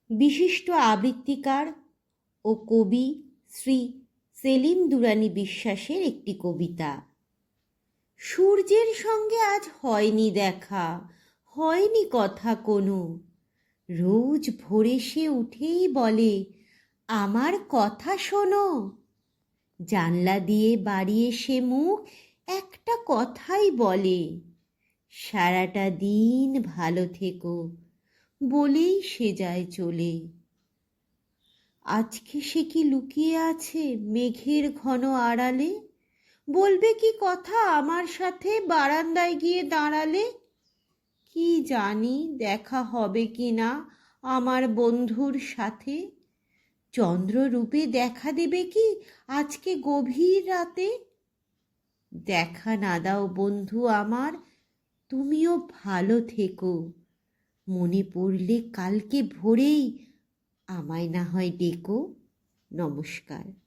বিশিষ্ট আবৃত্তিকার ও কবি শ্রী সেলিম দুরানি বিশ্বাসের একটি কবিতা। সূর্যের সঙ্গে আজ হয়নি দেখা, হয়নি কথা কোনো। রোজ ভোরে সে উঠেই বলে, আমার কথা শোনো। জানলা দিয়ে বাড়িয়ে সে মুখ একটা কথাই বলে, সারাটা দিন ভালো থেকো, বলেই সে যায় চলে। আজকে সে কি লুকিয়ে আছে মেঘের ঘন আড়ালে? বলবে কি কথা আমার সাথে বারান্দায় গিয়ে দাঁড়ালে? কি জানি দেখা হবে কি না আমার বন্ধুর সাথে। চন্দ্ররূপে দেখা দেবে কি আজকে গভীর রাতে? দেখা না দাও বন্ধু আমার, তুমিও ভালো থেকো। মনে পড়লে কালকে ভোরেই আমায় না হয় ডেকো। নমস্কার।